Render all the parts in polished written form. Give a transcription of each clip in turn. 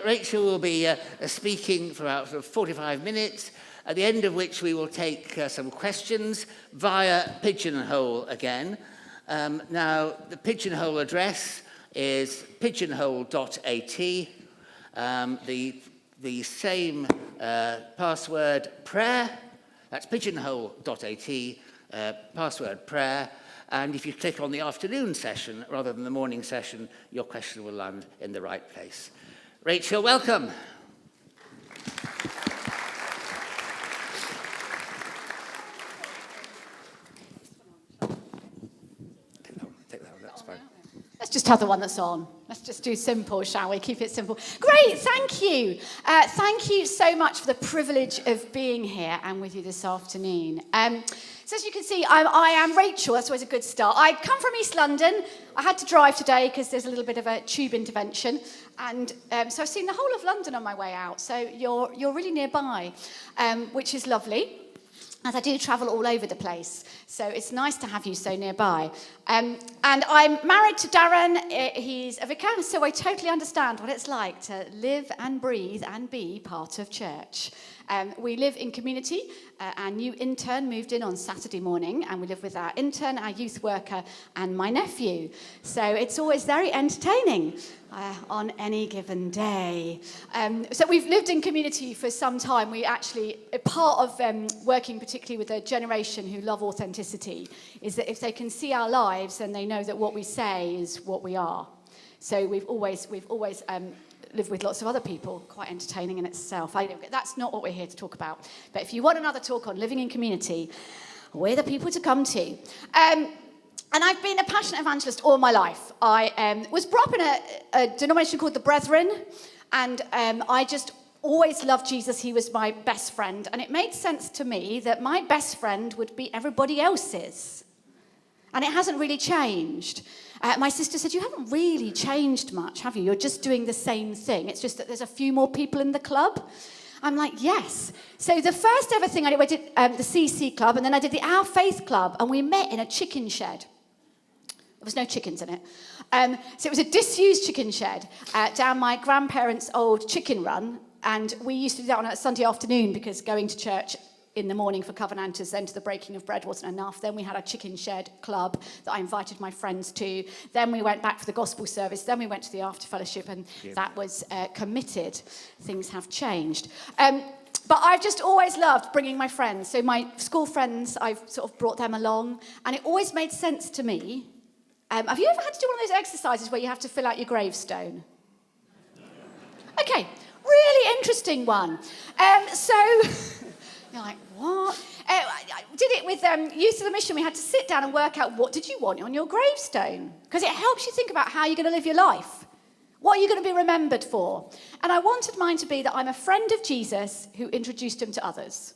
Rachel will be speaking for about 45 minutes, at the end of which we will take some questions via Pigeonhole again. Now, the Pigeonhole address is pigeonhole.at. The same password prayer, that's pigeonhole.at, password prayer. And if you click on the afternoon session rather than the morning session, your question will land in the right place. Rachel, welcome. Take that one, that's fine. Let's just have the one that's on. Let's just do simple, shall we? Keep it simple. Great, thank you. Thank you so much for the privilege of being here and with you this afternoon. So as you can see, I am Rachel. That's always a good start. I come from East London. I had to drive today because there's a little bit of a tube intervention. And so I've seen the whole of London on my way out. So you're really nearby, which is lovely, as I do travel all over the place. So it's nice to have you so nearby. And I'm married to Darren. He's a vicar, so I totally understand what it's like to live and breathe and be part of church. We live in community. Our new intern moved in on Saturday morning, and we live with our intern, our youth worker, and my nephew. So it's always very entertaining on any given day. So we've lived in community for some time. We actually, part of working particularly with a generation who love authenticity is that if they can see our lives, then they know that what we say is what we are. So we've always live with lots of other people, quite entertaining in itself. That's not what we're here to talk about. But if you want another talk on living in community, we're the people to come to. And I've been a passionate evangelist all my life. I was brought up in a denomination called the Brethren, and I just always loved Jesus. He was my best friend, and it made sense to me that my best friend would be everybody else's. And it hasn't really changed. My sister said, you haven't really changed much, have you? You're just doing the same thing. It's just that there's a few more people in the club. I'm like, yes. So the first ever thing I did the CC Club, and then I did the Our Faith Club, and we met in a chicken shed. There was no chickens in it. So it was a disused chicken shed down my grandparents' old chicken run, and we used to do that on a Sunday afternoon because going to church in the morning for Covenanters, then to the breaking of bread wasn't enough. Then we had a chicken shed club that I invited my friends to. Then we went back for the gospel service. Then we went to the after fellowship, and that was committed. Things have changed. But I've just always loved bringing my friends. So my school friends, I've sort of brought them along, and it always made sense to me. Have you ever had to do one of those exercises where you have to fill out your gravestone? Okay, really interesting one. You're like, what? I did it with Youth of the Mission. We had to sit down and work out what did you want on your gravestone. Because it helps you think about how you're going to live your life. What are you going to be remembered for? And I wanted mine to be that I'm a friend of Jesus who introduced him to others.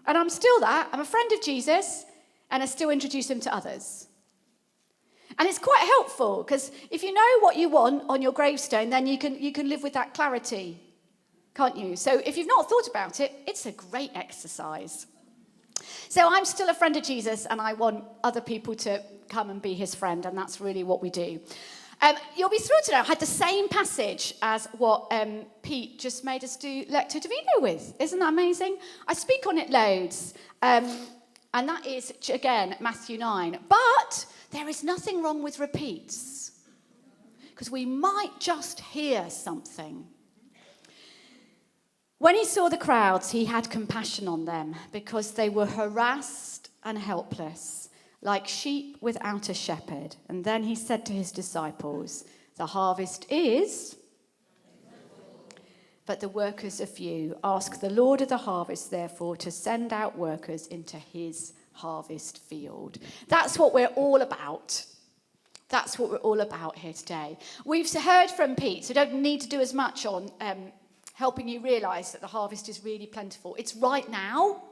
And I'm still that. I'm a friend of Jesus, and I still introduce him to others. And it's quite helpful, because if you know what you want on your gravestone, then you can live with that clarity. Can't you? So if you've not thought about it, it's a great exercise. So I'm still a friend of Jesus, and I want other people to come and be his friend, and that's really what we do. You'll be thrilled to know I had the same passage as what Pete just made us do Lectio Divina with. Isn't that amazing? I speak on it loads, and that is, again, Matthew 9. But there is nothing wrong with repeats, because we might just hear something. When he saw the crowds, he had compassion on them because they were harassed and helpless, like sheep without a shepherd. And then he said to his disciples, the harvest is, but the workers are few. Ask the Lord of the harvest, therefore, to send out workers into his harvest field. That's what we're all about. That's what we're all about here today. We've heard from Pete, so don't need to do as much on helping you realise that the harvest is really plentiful. It's right now.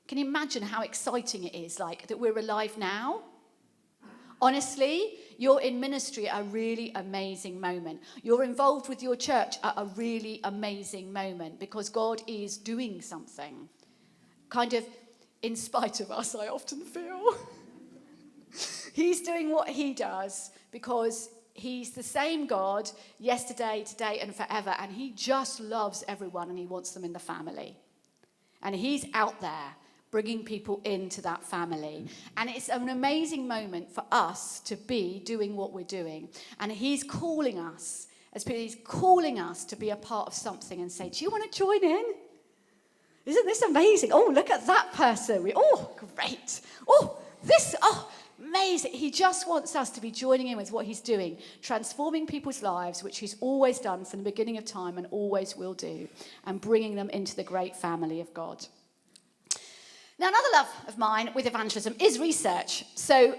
Can you imagine how exciting it is, like, that we're alive now? Honestly, you're in ministry at a really amazing moment. You're involved with your church at a really amazing moment because God is doing something. Kind of in spite of us, I often feel. He's doing what he does because he's the same God yesterday, today, and forever. And he just loves everyone and he wants them in the family. And he's out there bringing people into that family. And it's an amazing moment for us to be doing what we're doing. And he's calling us, he's calling us to be a part of something and say, do you want to join in? Isn't this amazing? Oh, look at that person. Great. Amazing. He just wants us to be joining in with what he's doing, transforming people's lives, which he's always done from the beginning of time and always will do, and bringing them into the great family of God. Now, another love of mine with evangelism is research. So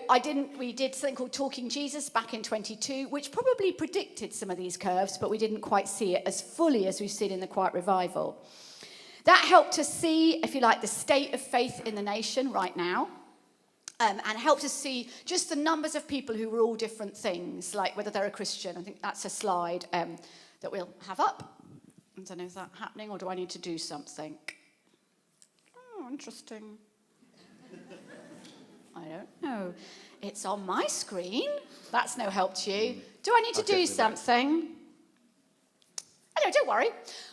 we did something called Talking Jesus back in 22, which probably predicted some of these curves, but we didn't quite see it as fully as we've seen in the Quiet Revival. That helped us see, if you like, the state of faith in the nation right now, and helped us see just the numbers of people who were all different things, like whether they're a Christian. I think that's a slide that we'll have up. I don't know if that's happening, or do I need to do something? Oh, interesting. I don't know. It's on my screen. That's no help to you. Do I need to do something? Anyway, don't worry.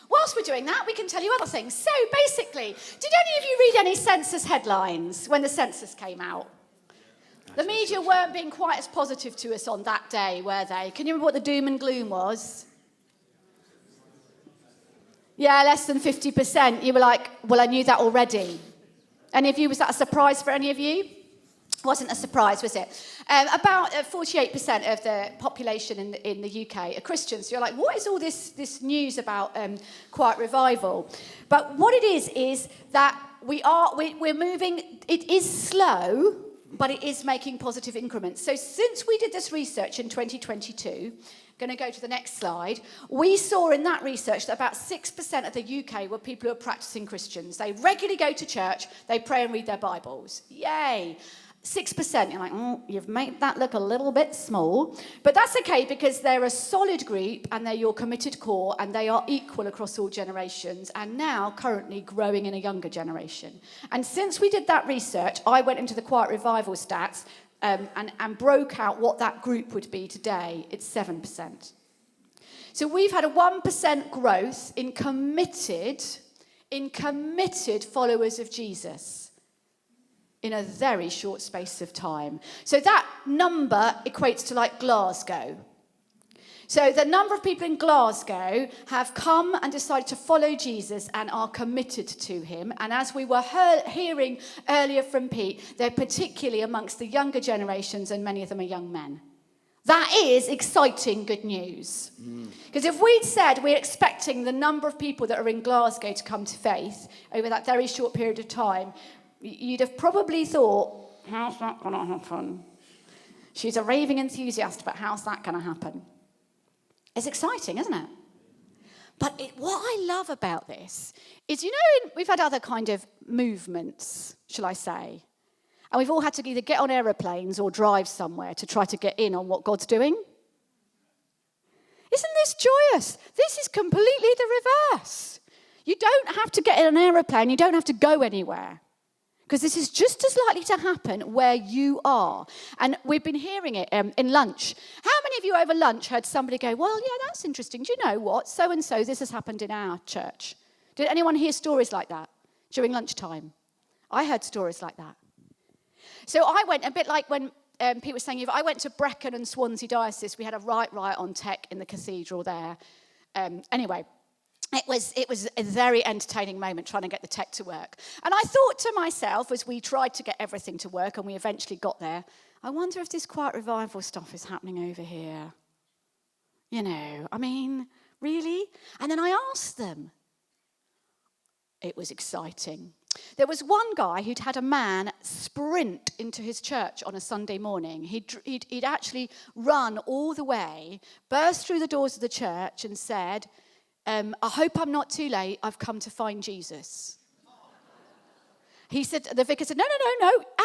Whilst we're doing that, we can tell you other things. So basically, did any of you read any census headlines when the census came out? The media weren't being quite as positive to us on that day, were they? Can you remember what the doom and gloom was? Yeah, less than 50%. You were like, well, I knew that already. Any of you, was that a surprise for any of you? Wasn't a surprise, was it? About 48% of the population in the UK are Christians. So you're like, what is all this news about Quiet Revival? But what it is that we're moving. It is slow, but it is making positive increments. So since we did this research in 2022, going to go to the next slide, we saw in that research that about 6% of the UK were people who are practicing Christians. They regularly go to church, they pray and read their Bibles. Yay! 6%. You're like, you've made that look a little bit small. But that's okay, because they're a solid group and they're your committed core, and they are equal across all generations, and now currently growing in a younger generation. And since we did that research, I went into the Quiet Revival stats and broke out what that group would be today. It's 7%. So we've had a 1% growth in committed followers of Jesus in a very short space of time. So that number equates to like Glasgow. So the number of people in Glasgow have come and decided to follow Jesus and are committed to him. And as we were hearing earlier from Pete, they're particularly amongst the younger generations, and many of them are young men. That is exciting good news. Because if we'd said we're expecting the number of people that are in Glasgow to come to faith over that very short period of time, you'd have probably thought, how's that going to happen? She's a raving enthusiast, but how's that going to happen? It's exciting, isn't it? But what I love about this is, we've had other kind of movements, shall I say, and we've all had to either get on aeroplanes or drive somewhere to try to get in on what God's doing. Isn't this joyous? This is completely the reverse. You don't have to get in an aeroplane. You don't have to go anywhere. Because this is just as likely to happen where you are. And we've been hearing it in lunch. How many of you over lunch heard somebody go, well, yeah, that's interesting. Do you know what? So-and-so, this has happened in our church. Did anyone hear stories like that during lunchtime? I heard stories like that. So I went, a bit like when Pete was saying, if I went to Brecon and Swansea Diocese, we had a riot on tech in the cathedral there. Anyway. It was a very entertaining moment trying to get the tech to work. And I thought to myself, as we tried to get everything to work and we eventually got there, I wonder if this Quiet Revival stuff is happening over here. Really? And then I asked them. It was exciting. There was one guy who'd had a man sprint into his church on a Sunday morning. He'd actually run all the way, burst through the doors of the church and said, I hope I'm not too late. I've come to find Jesus. He said, the vicar said, no,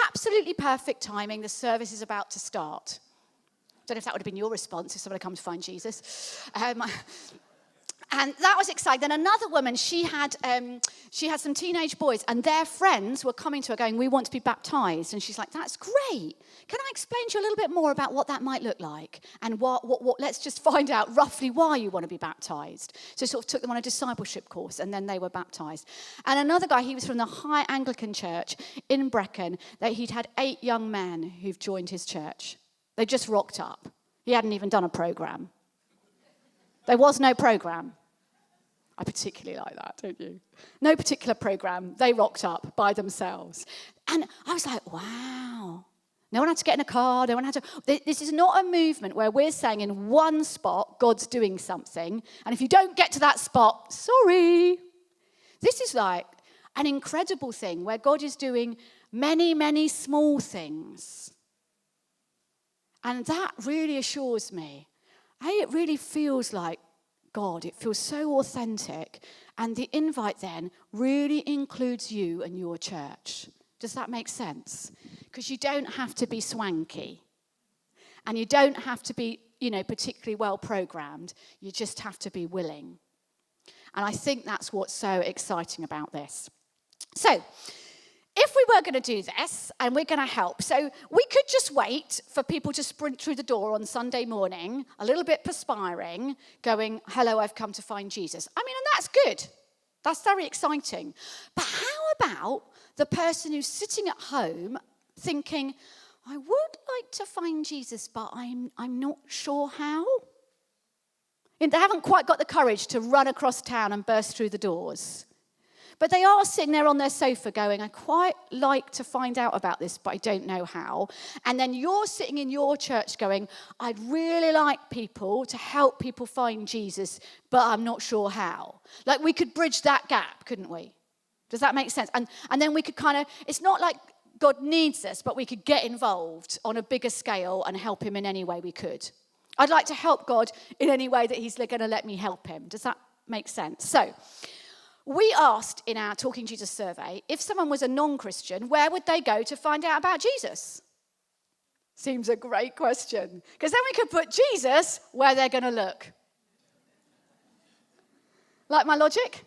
absolutely perfect timing. The service is about to start. Don't know if that would have been your response if someone had come to find Jesus. And that was exciting. Then another woman, she had some teenage boys, and their friends were coming to her going, we want to be baptized. And she's like, that's great. Can I explain to you a little bit more about what that might look like? And what let's just find out roughly why you want to be baptized. So sort of took them on a discipleship course, and then they were baptized. And another guy, he was from the High Anglican Church in Brecon, that he'd had 8 young men who've joined his church. They just rocked up. He hadn't even done a program. There was no program. I particularly like that, don't you? No particular program. They rocked up by themselves. And I was like, wow. No one had to get in a car. No one had to. This is not a movement where we're saying in one spot, God's doing something. And if you don't get to that spot, sorry. This is like an incredible thing where God is doing many, many small things. And that really assures me. It really feels like God. It feels so authentic. And the invite then really includes you and your church. Does that make sense? Because you don't have to be swanky. And you don't have to be, particularly well programmed. You just have to be willing. And I think that's what's so exciting about this. So, if we were going to do this, and we're going to help, so we could just wait for people to sprint through the door on Sunday morning, a little bit perspiring, going, hello, I've come to find Jesus. I mean, and that's good. That's very exciting. But how about the person who's sitting at home thinking, I would like to find Jesus, but I'm not sure how? And they haven't quite got the courage to run across town and burst through the doors. But they are sitting there on their sofa going, I quite like to find out about this, but I don't know how. And then you're sitting in your church going, I'd really like people to help people find Jesus, but I'm not sure how. Like we could bridge that gap, couldn't we? Does that make sense? And then we could it's not like God needs us, but we could get involved on a bigger scale and help him in any way we could. I'd like to help God in any way that he's going to let me help him. Does that make sense? So, we asked in our Talking Jesus survey, if someone was a non-Christian, where would they go to find out about Jesus? Seems a great question. Because then we could put Jesus where they're going to look. Like my logic?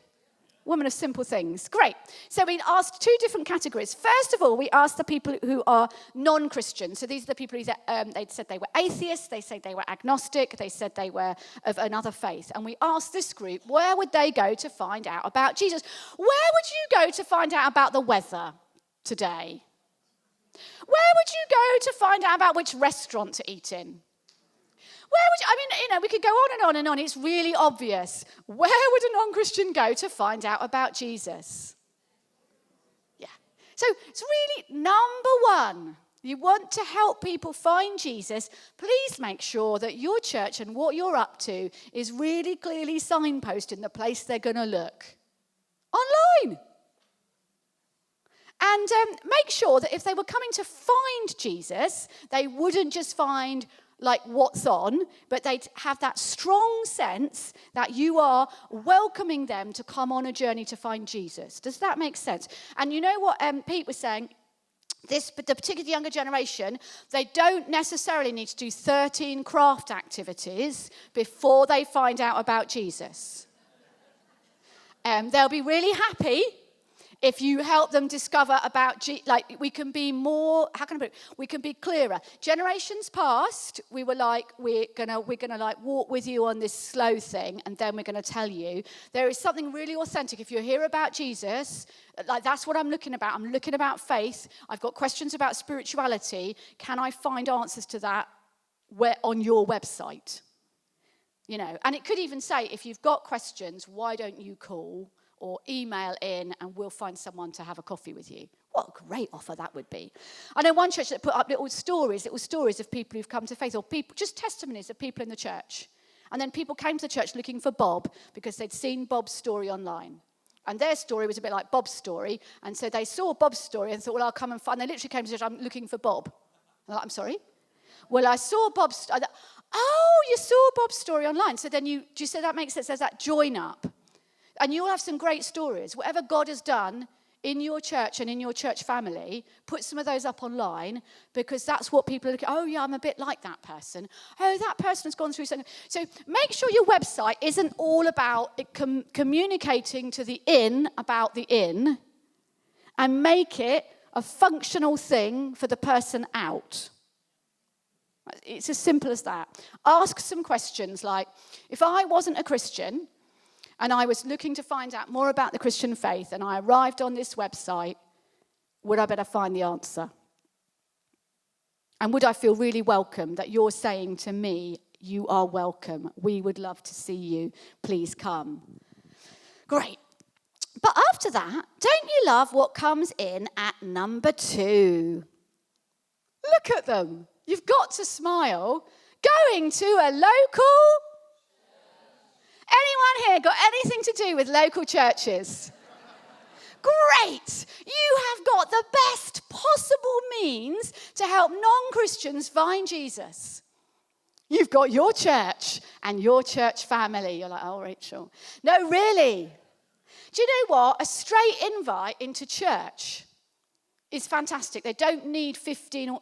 Woman of simple things. Great. So we asked 2 different categories. First of all, we asked the people who are non-Christian. So these are the people who they said they were atheists, they said they were agnostic, they said they were of another faith. And we asked this group, where would they go to find out about Jesus? Where would you go to find out about the weather today? Where would you go to find out about which restaurant to eat in? We could go on and on and on. It's really obvious. Where would a non-Christian go to find out about Jesus? Yeah. So it's really number 1. You want to help people find Jesus. Please make sure that your church and what you're up to is really clearly signposting the place they're going to look. Online. And make sure that if they were coming to find Jesus, they wouldn't just find what's on, but they'd have that strong sense that you are welcoming them to come on a journey to find Jesus. Does that make sense? And you know what Pete was saying? The particular younger generation, they don't necessarily need to do 13 craft activities before they find out about Jesus. They'll be really happy if you help them discover about, we can be more, how can I put it? We can be clearer. Generations past, we were like, we're gonna walk with you on this slow thing, and then we're gonna tell you. There is something really authentic. If you hear about Jesus, that's what I'm looking about. I'm looking about faith. I've got questions about spirituality. Can I find answers to that on your website? And it could even say, if you've got questions, why don't you call or email in and we'll find someone to have a coffee with you. What a great offer that would be. I know one church that put up little stories of people who've come to faith, or people, just testimonies of people in the church. And then people came to the church looking for Bob because they'd seen Bob's story online. And their story was a bit like Bob's story. And so they saw Bob's story and thought, well, I'll come and find. And they literally came to the church, I'm looking for Bob. And they're like, I'm sorry? Well, I saw Bob's, you saw Bob's story online. So then do you say that makes sense? There's that join up. And you'll have some great stories. Whatever God has done in your church and in your church family, put some of those up online, because that's what people are looking at. Oh, yeah, I'm a bit like that person. Oh, that person has gone through something. So make sure your website isn't all about communicating to the in about the in, and make it a functional thing for the person out. It's as simple as that. Ask some questions like, if I wasn't a Christian and I was looking to find out more about the Christian faith and I arrived on this website, would I better find the answer? And would I feel really welcome that you're saying to me, you are welcome. We would love to see you. Please come. Great. But after that, don't you love what comes in at number 2? Look at them. You've got to smile. Going to a local... Anyone here got anything to do with local churches? Great! You have got the best possible means to help non-Christians find Jesus. You've got your church and your church family. You're like, oh, Rachel. No, really. Do you know what? A straight invite into church is fantastic. They don't need 15,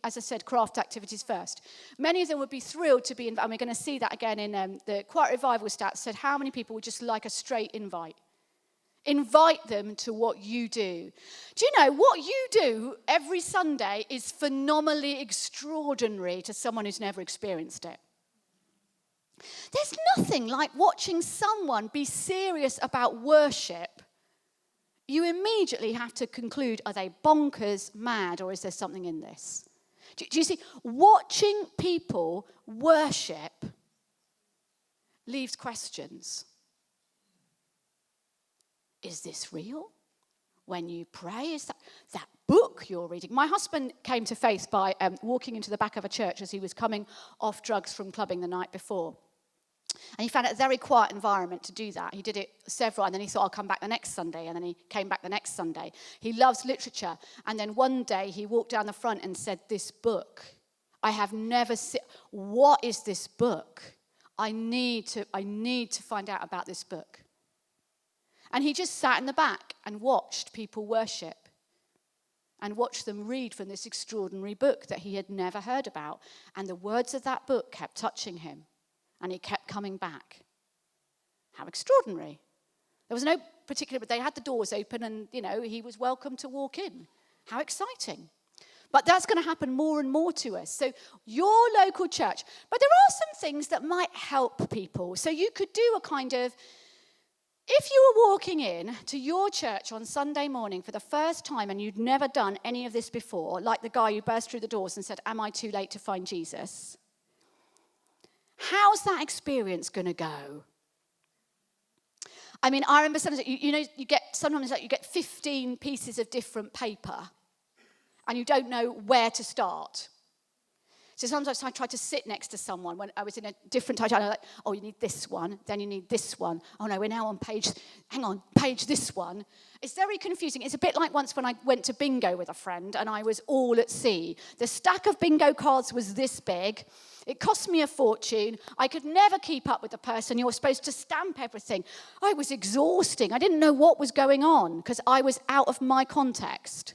as I said, craft activities first. Many of them would be thrilled to be invited. And we're going to see that again in the Quiet Revival stats said how many people would just like a straight invite. Invite them to what you do. Do you know, what you do every Sunday is phenomenally extraordinary to someone who's never experienced it. There's nothing like watching someone be serious about worship. You immediately have to conclude, are they bonkers, mad, or is there something in this? Do you see, watching people worship leaves questions. Is this real? When you pray, is that book you're reading? My husband came to faith by walking into the back of a church as he was coming off drugs from clubbing the night before. And he found it a very quiet environment to do that. He did it several, and then he thought, I'll come back the next Sunday. And then he came back the next Sunday. He loves literature. And then one day he walked down the front and said, this book, I have never seen. What is this book? I need to find out about this book. And he just sat in the back and watched people worship and watched them read from this extraordinary book that he had never heard about. And the words of that book kept touching him. And he kept coming back. How extraordinary. There was no particular, but they had the doors open and, he was welcome to walk in. How exciting. But that's going to happen more and more to us. So your local church. But there are some things that might help people. So you could do a kind of, if you were walking in to your church on Sunday morning for the first time and you'd never done any of this before, like the guy who burst through the doors and said, am I too late to find Jesus? How's that experience going to go? I mean, I remember sometimes, you get 15 pieces of different paper and you don't know where to start. So sometimes I try to sit next to someone when I was in a different title. I'm like, oh, you need this one, then you need this one. Oh no, we're now on page this one. It's very confusing. It's a bit like once when I went to bingo with a friend and I was all at sea. The stack of bingo cards was this big. It cost me a fortune. I could never keep up with the person. You were supposed to stamp everything. Oh, it was exhausting. I didn't know what was going on because I was out of my context.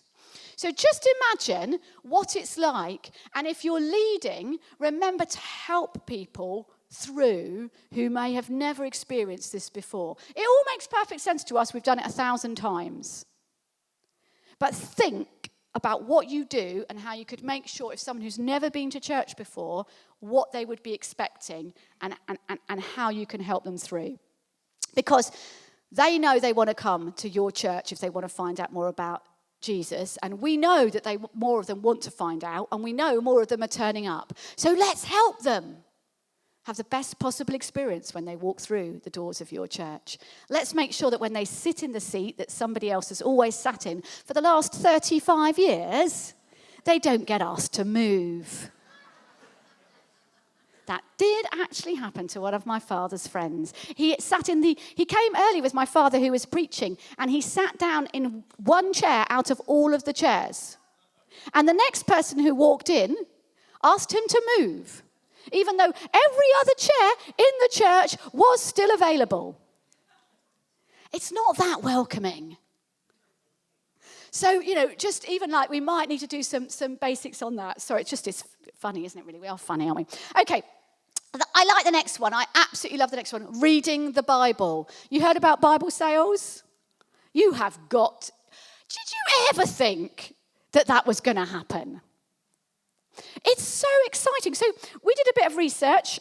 So just imagine what it's like. And if you're leading, remember to help people through who may have never experienced this before. It all makes perfect sense to us. We've done it 1,000 times. But think about what you do and how you could make sure if someone who's never been to church before, what they would be expecting and how you can help them through. Because they know they want to come to your church if they want to find out more about Jesus, and we know that more of them want to find out, and we know more of them are turning up. So let's help them have the best possible experience when they walk through the doors of your church. Let's make sure that when they sit in the seat that somebody else has always sat in for the last 35 years, they don't get asked to move. That did actually happen to one of my father's friends. He came early with my father who was preaching, and he sat down in one chair out of all of the chairs. And the next person who walked in asked him to move, even though every other chair in the church was still available. It's not that welcoming. So, just even like we might need to do some basics on that. Sorry, it's funny, isn't it, really? We are funny, aren't we? Okay, I like the next one. I absolutely love the next one. Reading the Bible. You heard about Bible sales? You have got... Did you ever think that was going to happen? It's so exciting. So we did a bit of research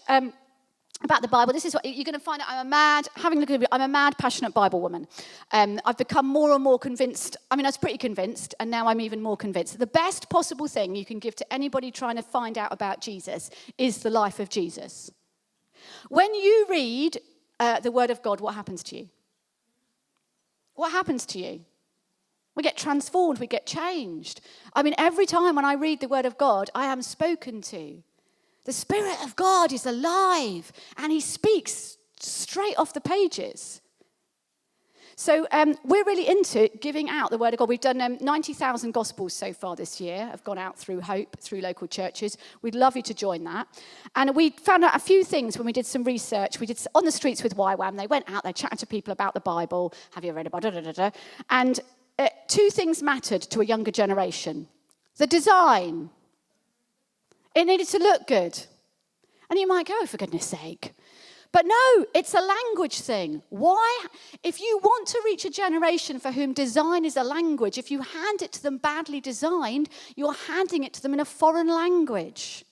about the Bible. This is what you're going to find out. Having a look at it, I'm a mad, passionate Bible woman. I've become more and more convinced. I mean, I was pretty convinced, and now I'm even more convinced. The best possible thing you can give to anybody trying to find out about Jesus is the life of Jesus. When you read the Word of God, what happens to you? What happens to you? We get transformed, we get changed. I mean, every time when I read the Word of God, I am spoken to. The Spirit of God is alive, and he speaks straight off the pages. So we're really into giving out the Word of God. We've done 90,000 Gospels so far this year, have gone out through Hope, through local churches. We'd love you to join that. And we found out a few things when we did some research. We did on the streets with YWAM. They went out, they chatted to people about the Bible. Have you read about it? And two things mattered to a younger generation. The design. It needed to look good. And you might go, for goodness sake. But no, it's a language thing. Why? If you want to reach a generation for whom design is a language, if you hand it to them badly designed, you're handing it to them in a foreign language.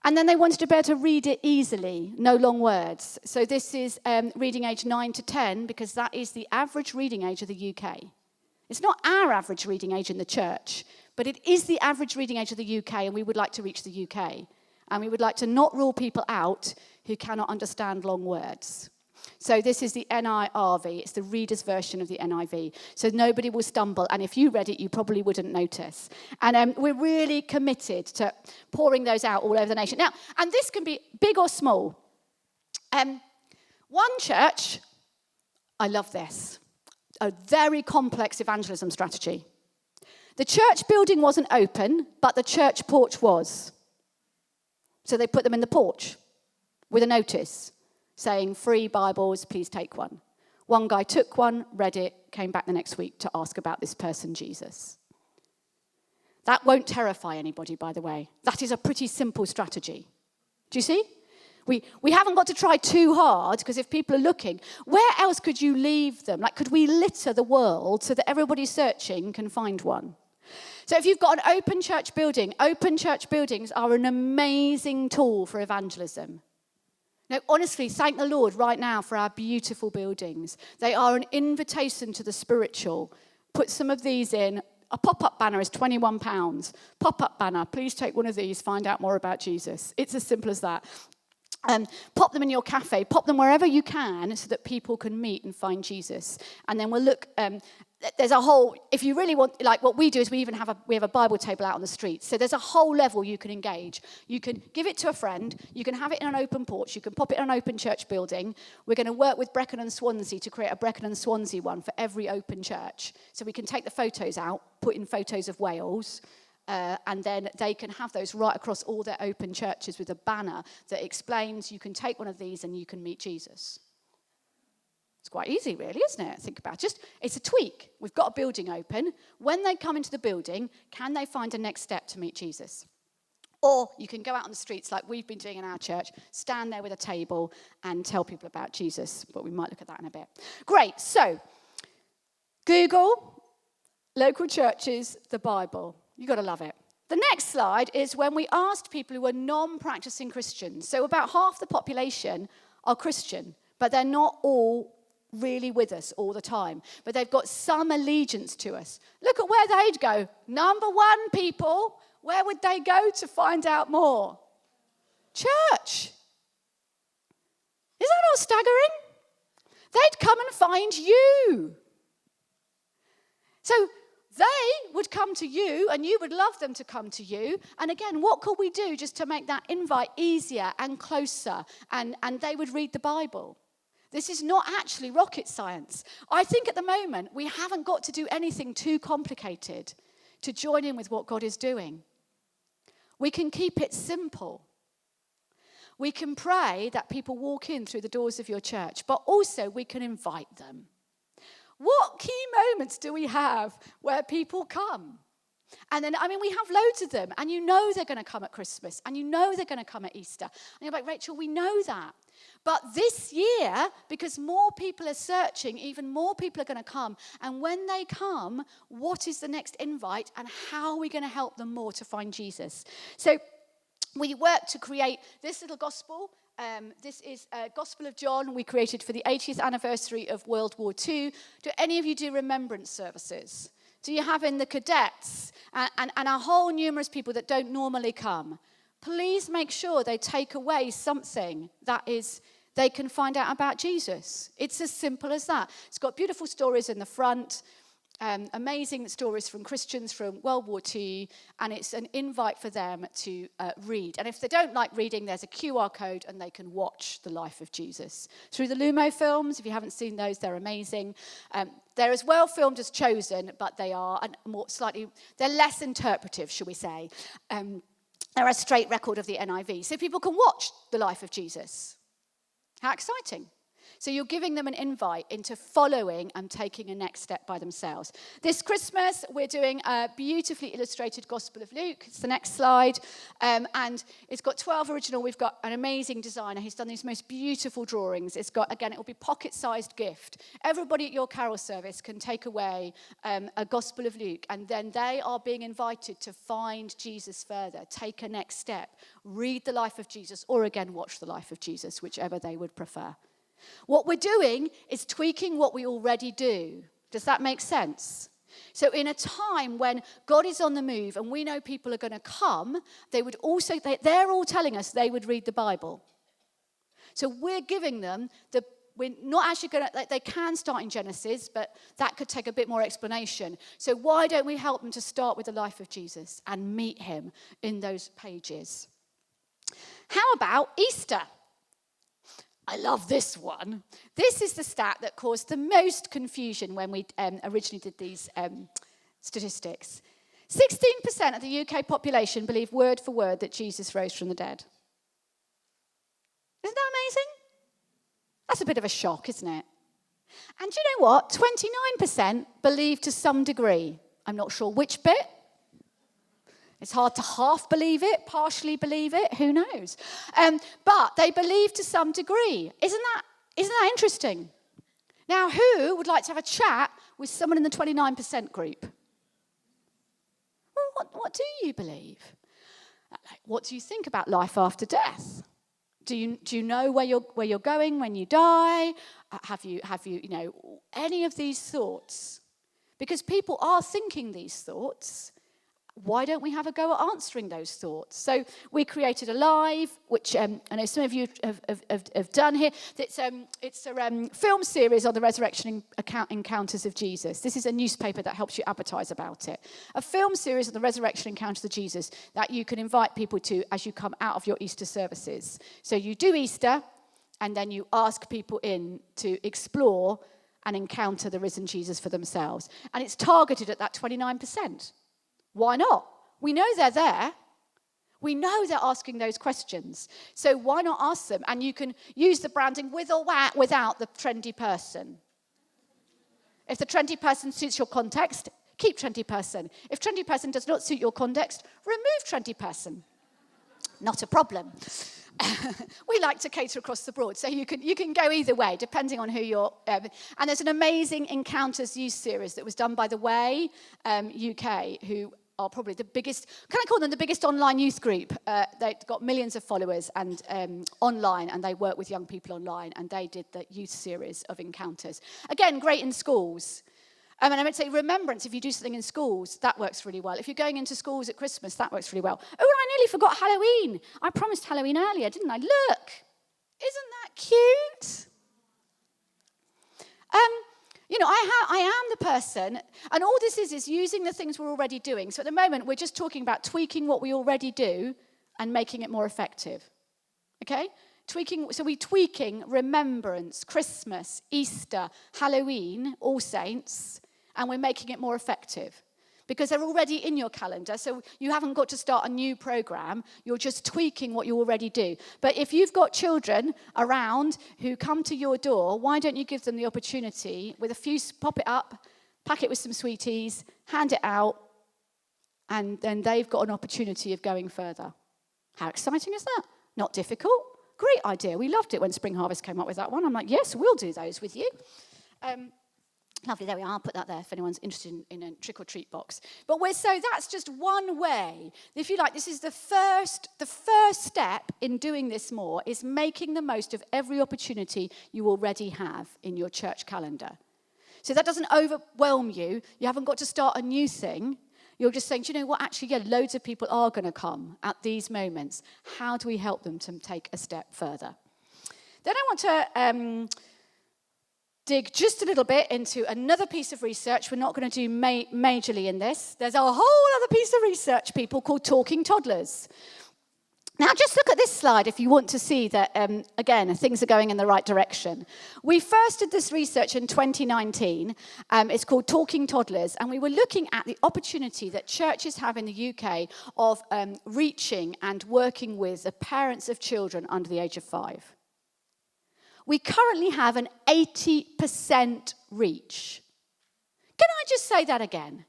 And then they wanted to be able to read it easily, no long words. So this is reading age 9 to 10, because that is the average reading age of the UK. It's not our average reading age in the church, but it is the average reading age of the UK, and we would like to reach the UK. And we would like to not rule people out who cannot understand long words. So this is the NIRV. It's the reader's version of the NIV. So nobody will stumble. And if you read it, you probably wouldn't notice. And we're really committed to pouring those out all over the nation. Now, and this can be big or small. One church, I love this, a very complex evangelism strategy. The church building wasn't open, but the church porch was. So they put them in the porch with a notice saying, free Bibles, please take one. One guy took one, read it, came back the next week to ask about this person, Jesus. That won't terrify anybody, by the way. That is a pretty simple strategy. Do you see? We haven't got to try too hard, because if people are looking, where else could you leave them? Like, could we litter the world so that everybody searching can find one? So if you've got an open church buildings are an amazing tool for evangelism. Now, honestly, thank the Lord right now for our beautiful buildings. They are an invitation to the spiritual. Put some of these in. A pop-up banner is £21. Pop-up banner, please take one of these, find out more about Jesus. It's as simple as that. Pop them in your cafe, pop them wherever you can so that people can meet and find Jesus. And then we'll look, there's a whole, if you really want, like what we do is we have a Bible table out on the street. So there's a whole level you can engage. You can give it to a friend, you can have it in an open porch, you can pop it in an open church building. We're going to work with Brecon and Swansea to create a Brecon and Swansea one for every open church. So we can take the photos out, put in photos of Wales, and then they can have those right across all their open churches with a banner that explains you can take one of these and you can meet Jesus. It's quite easy, really, isn't it? Think about it. It's a tweak. We've got a building open. When they come into the building, can they find a next step to meet Jesus? Or you can go out on the streets like we've been doing in our church, stand there with a table and tell people about Jesus. But we might look at that in a bit. Great. So, Google, local churches, the Bible. You've got to love it. The next slide is when we asked people who were non-practicing Christians. So about half the population are Christian, but they're not all really with us all the time. But they've got some allegiance to us. Look at where they'd go. Number one, people, where would they go to find out more? Church. Is that not staggering? They'd come and find you. So they would come to you, and you would love them to come to you. And again, what could we do just to make that invite easier and closer? And they would read the Bible. This is not actually rocket science. I think at the moment, we haven't got to do anything too complicated to join in with what God is doing. We can keep it simple. We can pray that people walk in through the doors of your church, but also we can invite them. What key moments do we have where people come? And then, we have loads of them. And you know they're going to come at Christmas. And you know they're going to come at Easter. And you're like, Rachel, we know that. But this year, because more people are searching, even more people are going to come. And when they come, what is the next invite? And how are we going to help them more to find Jesus? So we work to create this little gospel. This is a Gospel of John we created for the 80th anniversary of World War II. Do any of you do remembrance services? Do you have in the cadets and a whole numerous people that don't normally come? Please make sure they take away something that is they can find out about Jesus. It's as simple as that. It's got beautiful stories in the front. Amazing stories from Christians from World War II, and it's an invite for them to read. And if they don't like reading, there's a QR code and they can watch the life of Jesus. Through the Lumo films, if you haven't seen those, they're amazing. They're as well filmed as Chosen, but they are they're less interpretive, shall we say. They're a straight record of the NIV, so people can watch the life of Jesus. How exciting. So you're giving them an invite into following and taking a next step by themselves. This Christmas, we're doing a beautifully illustrated Gospel of Luke. It's the next slide. And it's got 12 original. We've got an amazing designer who's done these most beautiful drawings. It's got, again, it will be pocket-sized gift. Everybody at your carol service can take away a Gospel of Luke, and then they are being invited to find Jesus further, take a next step, read the life of Jesus, or again, watch the life of Jesus, whichever they would prefer. What we're doing is tweaking what we already do. Does that make sense? So in a time when God is on the move and we know people are going to come, they're all telling us they would read the Bible. So we're giving them we're not actually going to, they can start in Genesis, but that could take a bit more explanation. So why don't we help them to start with the life of Jesus and meet him in those pages? How about Easter? I love this one. This is the stat that caused the most confusion when we originally did these statistics. 16% of the UK population believe word for word that Jesus rose from the dead. Isn't that amazing? That's a bit of a shock, isn't it? And do you know what? 29% believe to some degree. I'm not sure which bit. It's hard to half believe it, partially believe it, who knows? But they believe to some degree. Isn't that interesting? Now, who would like to have a chat with someone in the 29% group? Well, what do you believe? What do you think about life after death? Do you know where you're going when you die? Have you any of these thoughts? Because people are thinking these thoughts. Why don't we have a go at answering those thoughts? So we created a live, which I know some of you have done here. It's a film series on the resurrection encounters of Jesus. This is a newspaper that helps you advertise about it. A film series on the resurrection encounters of Jesus that you can invite people to as you come out of your Easter services. So you do Easter, and then you ask people in to explore and encounter the risen Jesus for themselves. And it's targeted at that 29%. Why not? We know they're there. We know they're asking those questions. So why not ask them? And you can use the branding with or without the trendy person. If the trendy person suits your context, keep trendy person. If trendy person does not suit your context, remove trendy person. Not a problem. We like to cater across the board, so you can go either way, depending on who you're... and there's an amazing Encounters youth series that was done by The Way UK, who are probably the biggest... Can I call them the biggest online youth group? They've got millions of followers and online, and they work with young people online, and they did the youth series of Encounters. Again, great in schools. And I would say remembrance, if you do something in schools, that works really well. If you're going into schools at Christmas, that works really well. Oh, and I nearly forgot Halloween. I promised Halloween earlier, didn't I? Look, isn't that cute? I am the person, and all this is using the things we're already doing. So at the moment, we're just talking about tweaking what we already do and making it more effective. Okay? We're tweaking remembrance, Christmas, Easter, Halloween, All Saints, and we're making it more effective. because they're already in your calendar. So you haven't got to start a new program. You're just tweaking what you already do. But if you've got children around who come to your door, why don't you give them the opportunity with a few, pop it up, pack it with some sweeties, hand it out, and then they've got an opportunity of going further. How exciting is that? Not difficult. Great idea. We loved it when Spring Harvest came up with that one. I'm like, yes, we'll do those with you. Lovely, there we are. I'll put that there if anyone's interested in a trick-or-treat box. But so that's just one way. If you like, this is the first step in doing this more, is making the most of every opportunity you already have in your church calendar. So that doesn't overwhelm you. You haven't got to start a new thing. You're just saying, do you know what? Actually, yeah, loads of people are going to come at these moments. How do we help them to take a step further? Then I want to dig just a little bit into another piece of research. We're not going to do majorly in this. There's a whole other piece of research, people, called Talking Toddlers. Now, just look at this slide if you want to see that, again, things are going in the right direction. We first did this research in 2019. It's called Talking Toddlers, and we were looking at the opportunity that churches have in the UK of reaching and working with the parents of children under the age of 5. We currently have an 80% reach. Can I just say that again?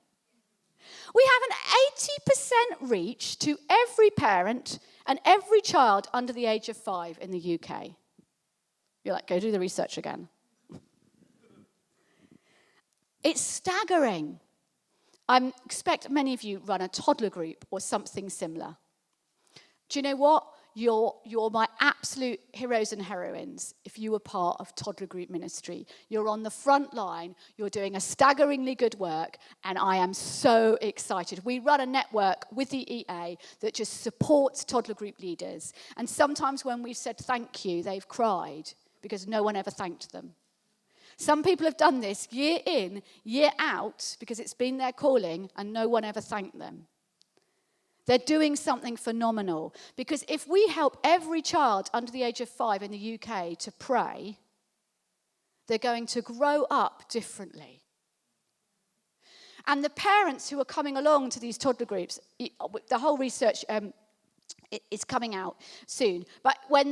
We have an 80% reach to every parent and every child under the age of 5 in the UK. You're like, go do the research again. It's staggering. I expect many of you run a toddler group or something similar. Do you know what? You're my absolute heroes and heroines if you were part of toddler group ministry. You're on the front line. You're doing a staggeringly good work, and I am so excited. We run a network with the EA that just supports toddler group leaders. And sometimes when we've said thank you, they've cried because no one ever thanked them. Some people have done this year in, year out, because it's been their calling, and no one ever thanked them. They're doing something phenomenal. Because if we help every child under the age of 5 in the UK to pray, they're going to grow up differently. And the parents who are coming along to these toddler groups, the whole research is coming out soon. But when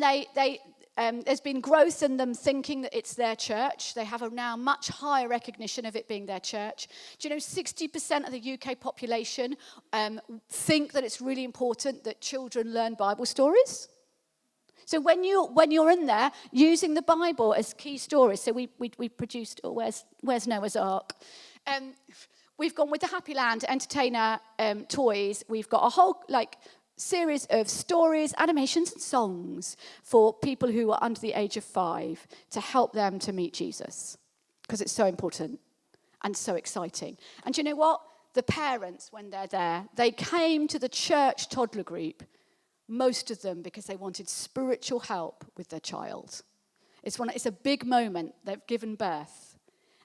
there's been growth in them thinking that it's their church. They have a now much higher recognition of it being their church. Do you know 60% of the UK population think that it's really important that children learn Bible stories? So when you're in there using the Bible as key stories, so we produced, where's Noah's Ark? We've gone with the Happy Land Entertainer toys. We've got a whole series of stories, animations, and songs for people who are under the age of 5 to help them to meet Jesus, because it's so important and so exciting. And do you know what? The parents, when they're there, they came to the church toddler group, most of them because they wanted spiritual help with their child. It's a big moment. They've given birth,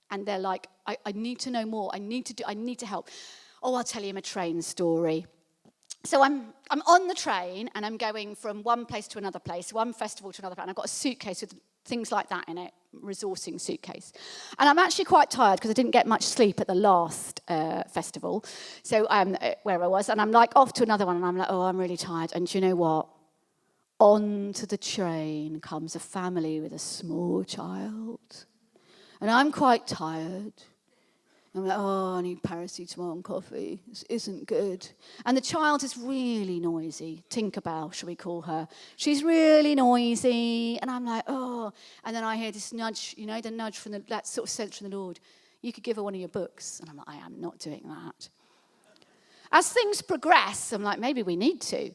and they're like, I need to know more. I need to help. Oh, I'll tell you a train story. So I'm on the train, and I'm going from one place to another place, one festival to another place, and I've got a suitcase with things like that in it, resourcing suitcase. And I'm actually quite tired because I didn't get much sleep at the last festival, so where I was. And I'm off to another one, and I'm like, oh, I'm really tired. And do you know what? Onto the train comes a family with a small child. And I'm quite tired. I'm like, oh, I need paracetamol and coffee. This isn't good. And the child is really noisy. Tinkerbell, shall we call her? She's really noisy. And I'm like, oh. And then I hear this nudge, the nudge from that sort of sense from the Lord. You could give her one of your books. And I'm like, I am not doing that. As things progress, I'm like, maybe we need to.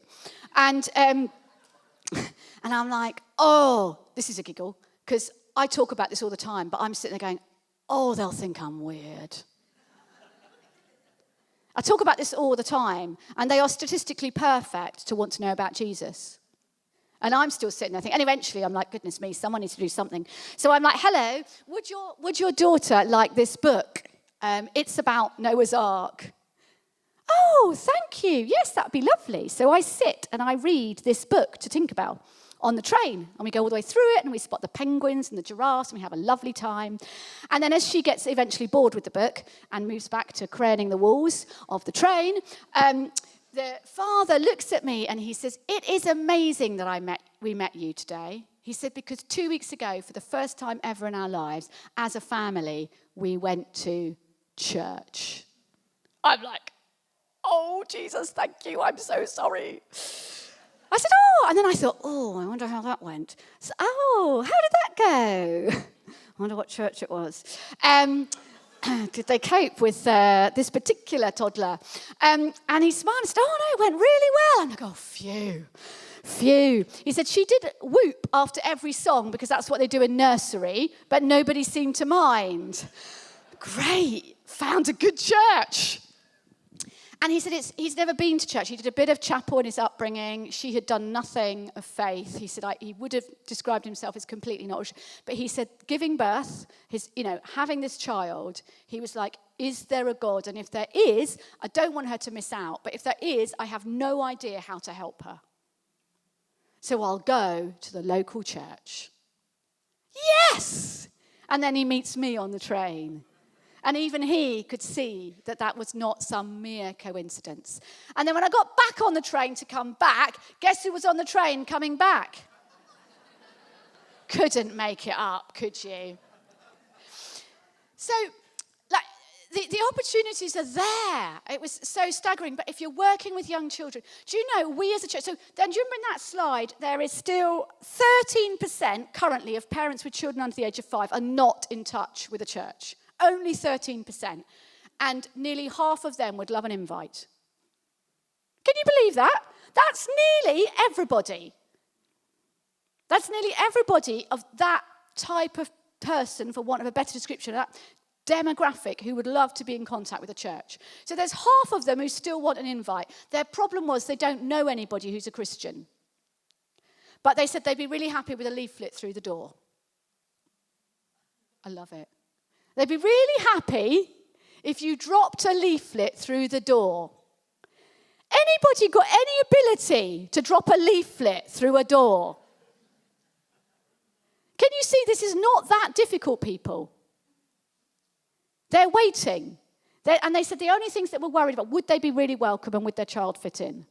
And I'm like, oh, this is a giggle. Because I talk about this all the time, but I'm sitting there going, oh, they'll think I'm weird. I talk about this all the time, and they are statistically perfect to want to know about Jesus. And I'm still sitting there thinking, and eventually I'm like, goodness me, someone needs to do something. So I'm like, hello, would your daughter like this book? It's about Noah's Ark. Oh, thank you. Yes, that'd be lovely. So I sit and I read this book to Tinkerbell. on the train. And we go all the way through it, and we spot the penguins and the giraffes, and we have a lovely time. And then as she gets eventually bored with the book and moves back to craning the walls of the train, the father looks at me and he says, "It is amazing that we met you today." He said, "Because 2 weeks ago, for the first time ever in our lives, as a family, we went to church." I'm like, "Oh, Jesus, thank you. I'm so sorry." I said, "Oh," and then I thought, "Oh, I wonder how that went." So, "Oh, how did that go?" I wonder what church it was. Did they cope with this particular toddler? And he smiled and said, "Oh, no, it went really well." I'm like, "Oh, phew. He said, "She did whoop after every song because that's what they do in nursery, but nobody seemed to mind." Great, found a good church. And he said he's never been to church. He did a bit of chapel in his upbringing. She had done nothing of faith. He said he would have described himself as completely not. But he said giving birth, having this child, he was like, "Is there a God? And if there is, I don't want her to miss out. But if there is, I have no idea how to help her. So I'll go to the local church." Yes! And then he meets me on the train. And even he could see that that was not some mere coincidence. And then when I got back on the train to come back, guess who was on the train coming back? Couldn't make it up, could you? So, the opportunities are there. It was so staggering. But if you're working with young children, do you know, we as a church, so then do you remember in that slide, there is still 13% currently of parents with children under the age of 5 are not in touch with a church. Only 13%. And nearly half of them would love an invite. Can you believe that? That's nearly everybody. That's nearly everybody of that type of person, for want of a better description, that demographic who would love to be in contact with a church. So there's half of them who still want an invite. Their problem was they don't know anybody who's a Christian. But they said they'd be really happy with a leaflet through the door. I love it. They'd be really happy if you dropped a leaflet through the door. Anybody got any ability to drop a leaflet through a door? Can you see this is not that difficult, people? They're waiting. And they said the only things that we're worried about, would they be really welcome and would their child fit in?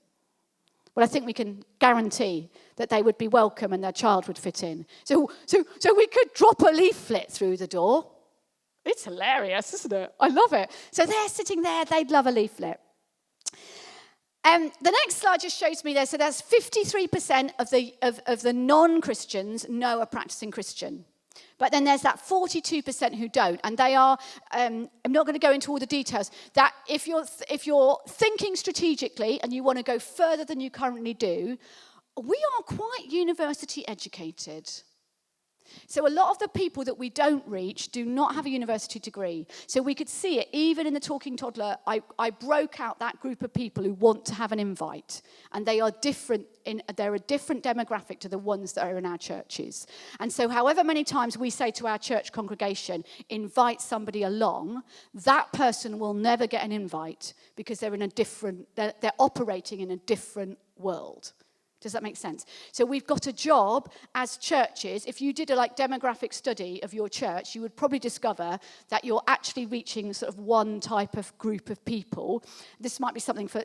Well, I think we can guarantee that they would be welcome and their child would fit in. So we could drop a leaflet through the door. It's hilarious, isn't it? I love it. So they're sitting there, they'd love a leaflet. The next slide just shows me there, so that's 53% of the non-Christians know a practicing Christian. But then there's that 42% who don't, and they are, I'm not going to go into all the details, that if you're thinking strategically and you want to go further than you currently do, we are quite university educated. So a lot of the people that we don't reach do not have a university degree. So we could see it, even in the Talking Toddler, I broke out that group of people who want to have an invite. And they are different, they're a different demographic to the ones that are in our churches. And so however many times we say to our church congregation, invite somebody along, that person will never get an invite because they're operating in a different world. Does that make sense? So we've got a job as churches. If you did a demographic study of your church, you would probably discover that you're actually reaching sort of one type of group of people. This might be something for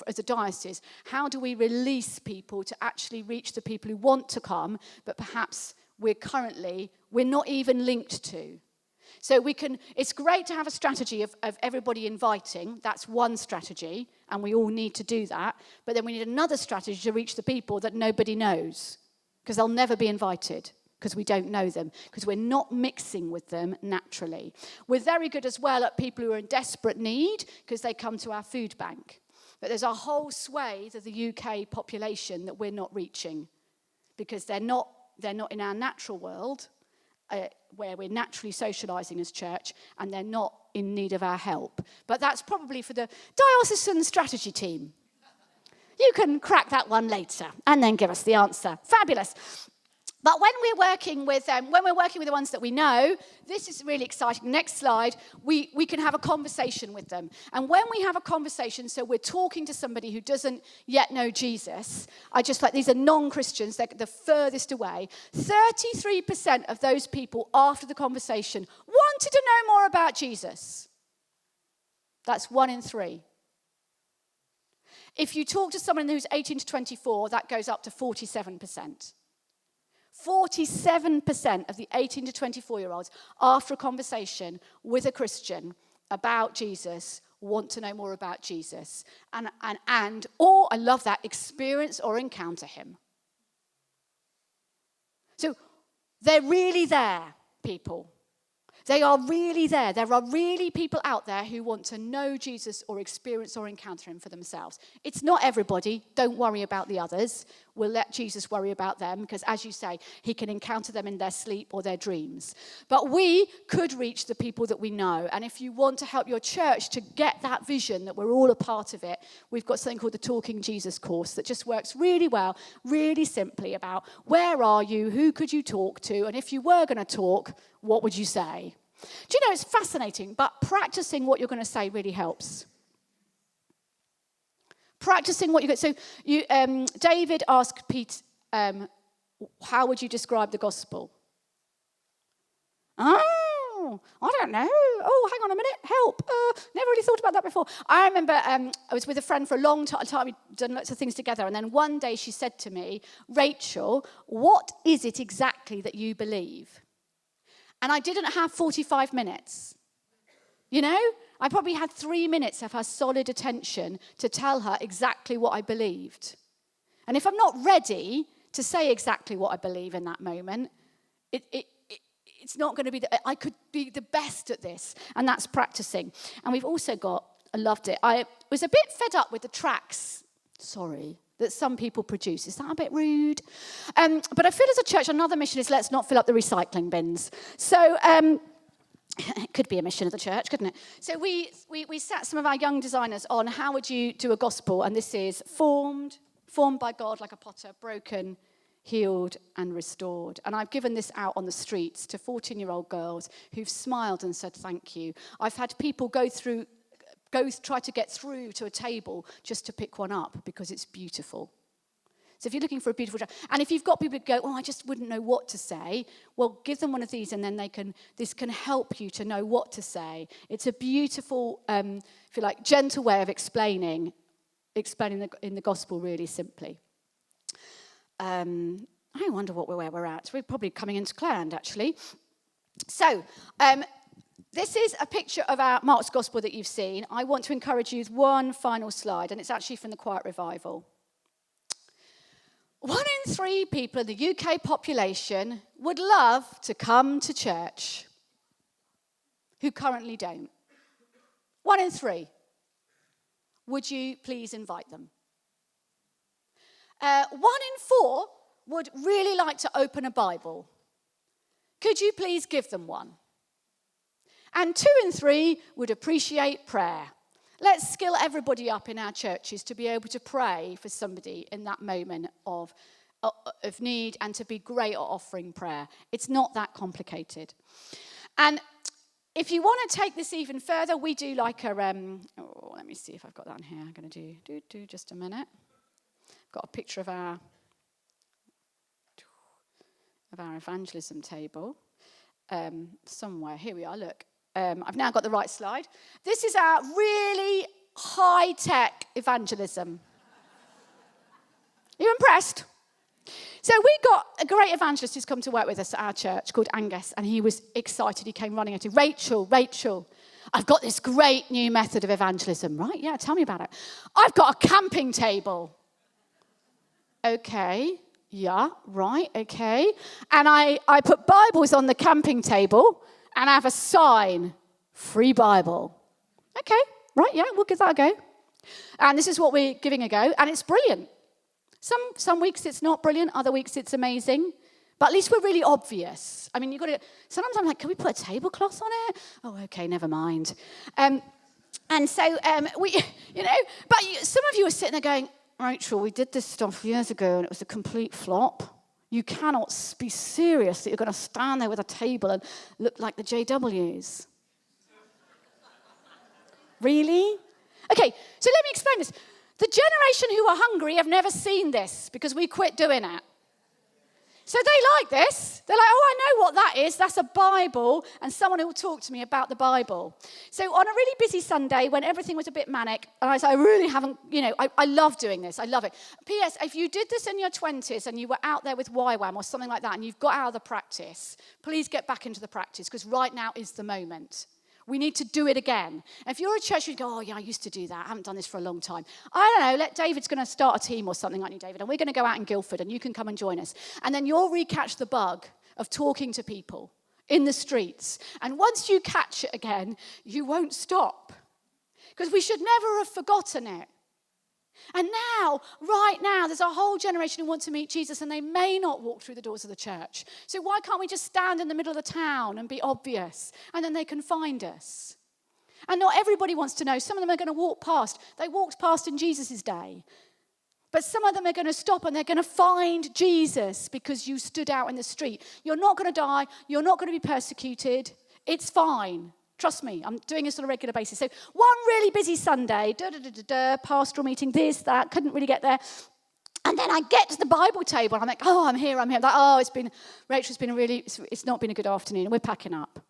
as a diocese. How do we release people to actually reach the people who want to come, but perhaps we're not even linked to? So it's great to have a strategy of everybody inviting. That's one strategy, and we all need to do that. But then we need another strategy to reach the people that nobody knows, because they'll never be invited, because we don't know them, because we're not mixing with them naturally. We're very good as well at people who are in desperate need, because they come to our food bank. But there's a whole swathe of the UK population that we're not reaching, because they're not in our natural world, where we're naturally socialising as church, and they're not in need of our help. But that's probably for the diocesan strategy team. You can crack that one later and then give us the answer. Fabulous. But when we're working with the ones that we know, this is really exciting. Next slide, we can have a conversation with them. And when we have a conversation, so we're talking to somebody who doesn't yet know Jesus, these are non-Christians, they're the furthest away. 33% of those people after the conversation wanted to know more about Jesus. That's 1 in 3. If you talk to someone who's 18 to 24, that goes up to 47%. 47% of the 18 to 24-year-olds, after a conversation with a Christian about Jesus, want to know more about Jesus. Or, I love that, experience or encounter him. So, they're really there, people. They are really there. There are really people out there who want to know Jesus or experience or encounter him for themselves. It's not everybody. Don't worry about the others. We'll let Jesus worry about them because, as you say, he can encounter them in their sleep or their dreams. But we could reach the people that we know. And if you want to help your church to get that vision that we're all a part of it, we've got something called the Talking Jesus course that just works really well, really simply about where are you, who could you talk to, and if you were going to talk, what would you say? Do you know, it's fascinating, but practicing what you're going to say really helps. Practicing what you're going to say. So David asked Pete, how would you describe the gospel? Oh, I don't know. Oh, hang on a minute. Help. Never really thought about that before. I remember I was with a friend for a long time. We'd done lots of things together. And then one day she said to me, Rachel, what is it exactly that you believe? And I didn't have 45 minutes. You know, I probably had 3 minutes of her solid attention to tell her exactly what I believed. And if I'm not ready to say exactly what I believe in that moment, it's not going to be, I could be the best at this. And that's practicing. And we've also got, I loved it. I was a bit fed up with the tracks. Sorry. That some people produce. Is that a bit rude? But I feel as a church, another mission is let's not fill up the recycling bins. So it could be a mission of the church, couldn't it? So we sat some of our young designers on how would you do a gospel, and this is formed by God like a potter, broken, healed and restored. And I've given this out on the streets to 14-year-old girls who've smiled and said thank you. I've had people try to get through to a table just to pick one up because it's beautiful. So if you're looking for a beautiful job, and if you've got people who go, I just wouldn't know what to say, well, give them one of these and then this can help you to know what to say. It's a beautiful, if you like, gentle way of explaining in the gospel really simply. I wonder where we're at. We're probably coming into Clarend, actually. So, this is a picture of our Mark's Gospel that you've seen. I want to encourage you with one final slide, and it's actually from the Quiet Revival. 1 in 3 people in the UK population would love to come to church who currently don't. 1 in 3. Would you please invite them? 1 in 4 would really like to open a Bible. Could you please give them one? And 2 in 3 would appreciate prayer. Let's skill everybody up in our churches to be able to pray for somebody in that moment of need and to be great at offering prayer. It's not that complicated. And if you want to take this even further, we do like a, let me see if I've got that in here. I'm going to do just a minute. I've got a picture of our evangelism table somewhere. Here we are, look. I've now got the right slide. This is our really high-tech evangelism. Are you impressed? So we got a great evangelist who's come to work with us at our church called Angus, and he was excited. He came running at it. Rachel, I've got this great new method of evangelism. Right, yeah, tell me about it. I've got a camping table. Okay, yeah, right, okay. And I put Bibles on the camping table, and I have a sign, free Bible. Okay, right, yeah, we'll give that a go. And this is what we're giving a go, and it's brilliant. Some weeks it's not brilliant, other weeks it's amazing. But at least we're really obvious. I mean, sometimes I'm like, can we put a tablecloth on it? Oh, okay, never mind. And so but some of you are sitting there going, Rachel, we did this stuff years ago, and it was a complete flop. You cannot be serious that you're going to stand there with a table and look like the JWs. Really? Okay, so let me explain this. The generation who are hungry have never seen this because we quit doing it. So they like this. They're like, oh, I know what that is. That's a Bible and someone who will talk to me about the Bible. So on a really busy Sunday when everything was a bit manic, and I said, I really haven't, I love doing this. I love it. P.S. If you did this in your 20s and you were out there with YWAM or something like that and you've got out of the practice, please get back into the practice because right now is the moment. We need to do it again. And if you're a church, you go, oh, yeah, I used to do that. I haven't done this for a long time. I don't know, David's going to start a team or something, aren't you, David? And we're going to go out in Guildford, and you can come and join us. And then you'll recatch the bug of talking to people in the streets. And once you catch it again, you won't stop. Because we should never have forgotten it. And now, right now, there's a whole generation who want to meet Jesus, and they may not walk through the doors of the church. So why can't we just stand in the middle of the town and be obvious, and then they can find us? And not everybody wants to know. Some of them are going to walk past. They walked past in Jesus' day. But some of them are going to stop, and they're going to find Jesus because you stood out in the street. You're not going to die. You're not going to be persecuted. It's fine. Trust me, I'm doing this on a regular basis. So one really busy Sunday, pastoral meeting, this, that, couldn't really get there. And then I get to the Bible table, and I'm like, oh, I'm here. I'm like, oh, it's not been a good afternoon, and we're packing up.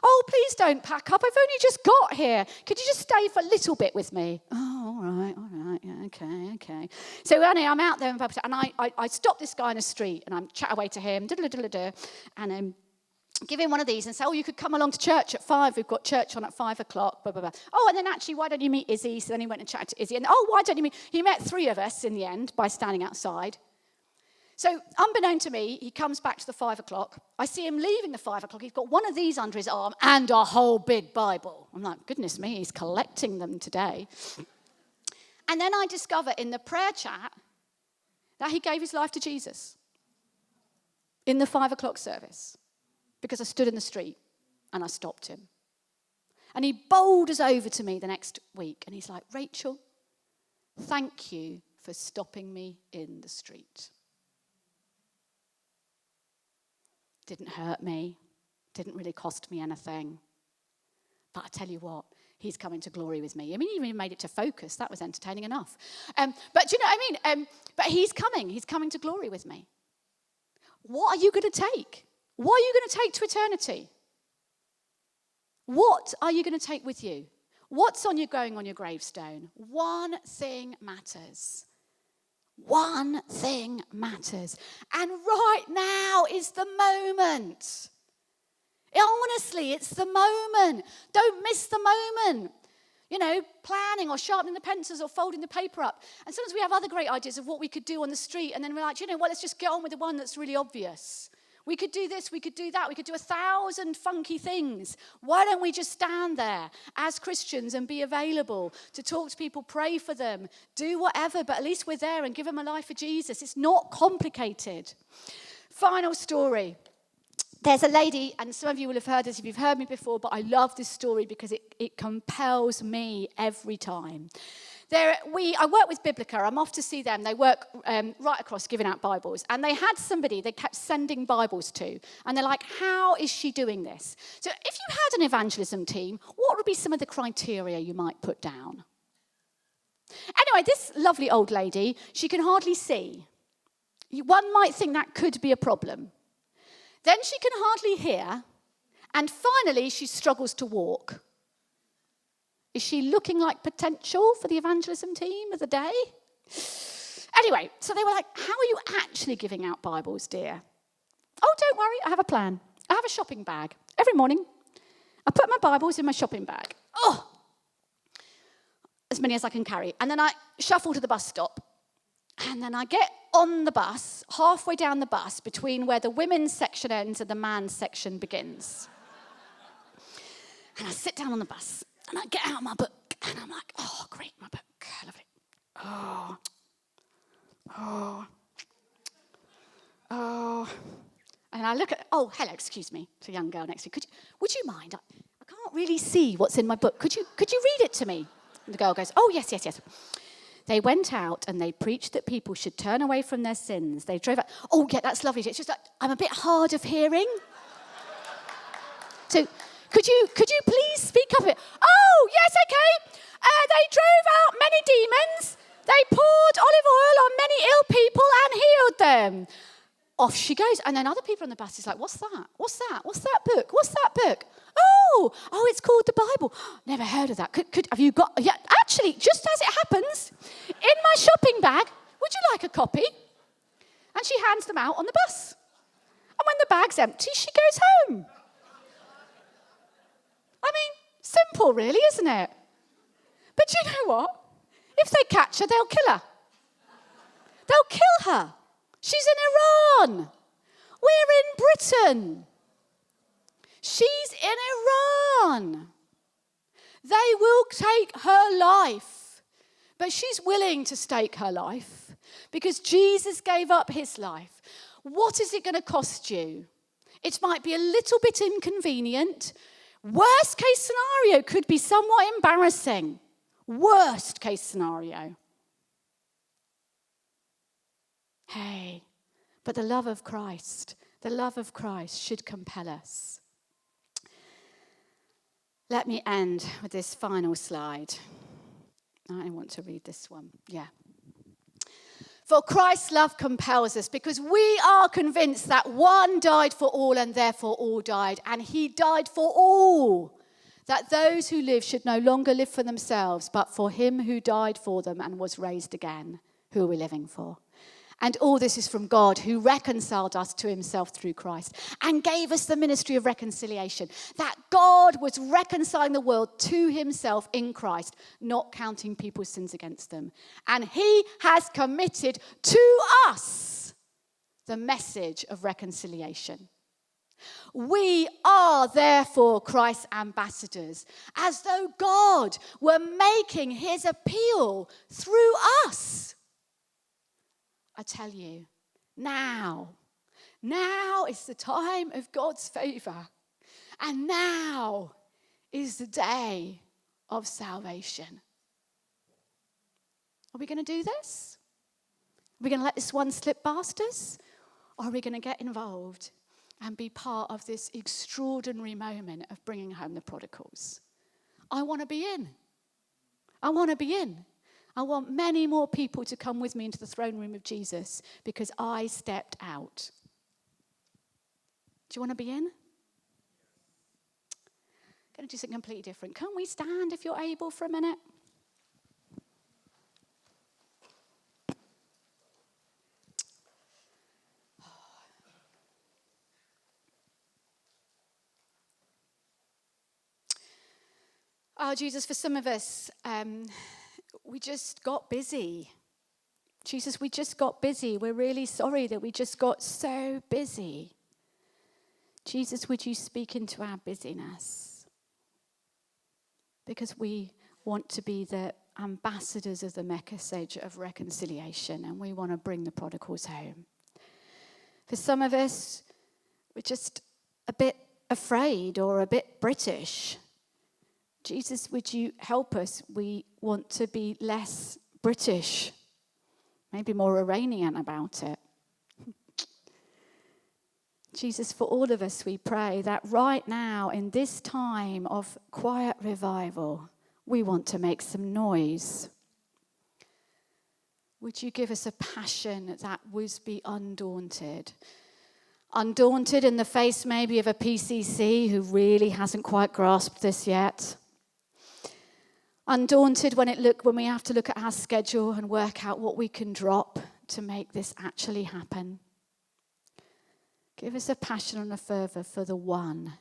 Oh, please don't pack up. I've only just got here. Could you just stay for a little bit with me? Oh, all right, yeah, okay. So anyway, I'm out there, and I stop this guy in the street, and I'm chat away to him, and give him one of these and say, oh, you could come along to church at 5. We've got church on at 5 o'clock, blah, blah, blah. Oh, and then actually, why don't you meet Izzy? So then he went and chatted to Izzy. And, oh, why don't you meet? He met 3 of us in the end by standing outside. So unbeknown to me, he comes back to the 5 o'clock. I see him leaving the 5 o'clock. He's got one of these under his arm and a whole big Bible. I'm like, goodness me, he's collecting them today. And then I discover in the prayer chat that he gave his life to Jesus in the 5 o'clock service. Because I stood in the street and I stopped him. And he boulders over to me the next week and he's like, Rachel, thank you for stopping me in the street. Didn't hurt me, didn't really cost me anything. But I tell you what, he's coming to glory with me. I mean, he even made it to Focus. That was entertaining enough. But do you know what I mean? But he's coming to glory with me. What are you going to take? What are you going to take to eternity? What are you going to take with you? What's going on your gravestone? One thing matters. One thing matters. And right now is the moment. Honestly, it's the moment. Don't miss the moment. Planning or sharpening the pencils or folding the paper up. And sometimes we have other great ideas of what we could do on the street. And then we're like, let's just get on with the one that's really obvious. We could do this, we could do that, we could do 1,000 funky things. Why don't we just stand there as Christians and be available to talk to people, pray for them, do whatever, but at least we're there and give them a life for Jesus. It's not complicated. Final story. There's a lady, and some of you will have heard this if you've heard me before, but I love this story because it compels me every time. I work with Biblica. I'm off to see them. They work right across giving out Bibles. And they had somebody they kept sending Bibles to. And they're like, how is she doing this? So if you had an evangelism team, what would be some of the criteria you might put down? Anyway, this lovely old lady, she can hardly see. One might think that could be a problem. Then she can hardly hear. And finally, she struggles to walk. Is she looking like potential for the evangelism team of the day? Anyway, so they were like, how are you actually giving out Bibles, dear? Oh, don't worry, I have a plan. I have a shopping bag. Every morning, I put my Bibles in my shopping bag. Oh, as many as I can carry. And then I shuffle to the bus stop. And then I get on the bus, halfway down the bus, between where the women's section ends and the man's section begins. And I sit down on the bus. And I get out my book, and I'm like, oh, great, my book. I love it. Oh. And I look at, oh, hello, excuse me, to a young girl next to me. Would you mind? I can't really see what's in my book. Could you read it to me? And the girl goes, oh, yes. They went out and they preached that people should turn away from their sins. They drove out. Oh, yeah, that's lovely. It's just like, I'm a bit hard of hearing. So could you please speak up a bit? Oh, yes, okay. They drove out many demons. They poured olive oil on many ill people and healed them. Off she goes. And then other people on the bus is like, what's that? What's that? What's that book? What's that book? Oh, it's called the Bible. Never heard of that. Have you got, yeah, actually, just as it happens, in my shopping bag, would you like a copy? And she hands them out on the bus. And when the bag's empty, she goes home. I mean, simple really, isn't it? But you know what? If they catch her, they'll kill her. They'll kill her. She's in Iran. We're in Britain. She's in Iran. They will take her life. But she's willing to stake her life because Jesus gave up his life. What is it going to cost you? It might be a little bit inconvenient. Worst case scenario could be somewhat embarrassing. Worst case scenario. Hey, but the love of Christ should compel us. Let me end with this final slide. I want to read this one. Yeah. For Christ's love compels us because we are convinced that one died for all and therefore all died. And he died for all. That those who live should no longer live for themselves, but for him who died for them and was raised again. Who are we living for? And all this is from God, who reconciled us to himself through Christ and gave us the ministry of reconciliation. That God was reconciling the world to himself in Christ, not counting people's sins against them. And he has committed to us the message of reconciliation. We are therefore Christ's ambassadors, as though God were making his appeal through us. I tell you, now is the time of God's favor. And now is the day of salvation. Are we going to do this? Are we going to let this one slip past us? Or are we going to get involved and be part of this extraordinary moment of bringing home the prodigals? I want to be in. I want to be in. I want many more people to come with me into the throne room of Jesus because I stepped out. Do you want to be in? I'm going to do something completely different. Can we stand if you're able for a minute? Oh, Jesus, for some of us, we just got busy. Jesus, we just got busy. We're really sorry that we just got so busy. Jesus, would you speak into our busyness? Because we want to be the ambassadors of the message of reconciliation, and we want to bring the prodigals home. For some of us, we're just a bit afraid or a bit British. Jesus, would you help us? We want to be less British, maybe more Iranian about it. Jesus, for all of us, we pray that right now, in this time of quiet revival, we want to make some noise. Would you give us a passion that would be undaunted? Undaunted in the face maybe of a PCC who really hasn't quite grasped this yet. Undaunted when we have to look at our schedule and work out what we can drop to make this actually happen. Give us a passion and a fervour for the one.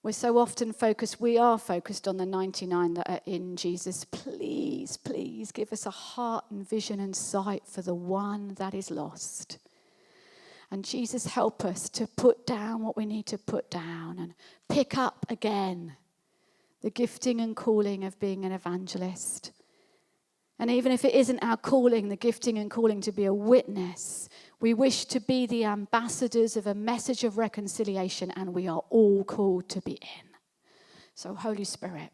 We're so often we are focused on the 99 that are in Jesus. Please, please give us a heart and vision and sight for the one that is lost. And Jesus, help us to put down what we need to put down and pick up again the gifting and calling of being an evangelist. And even if it isn't our calling, the gifting and calling to be a witness, we wish to be the ambassadors of a message of reconciliation, and we are all called to be in. So, Holy Spirit,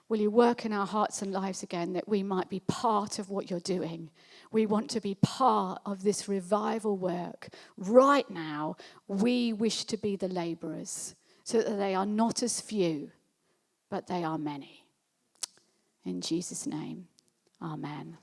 Will you work in our hearts and lives again that we might be part of what you're doing? We want to be part of this revival work. Right now, we wish to be the labourers so that they are not as few, but they are many. In Jesus' name, amen.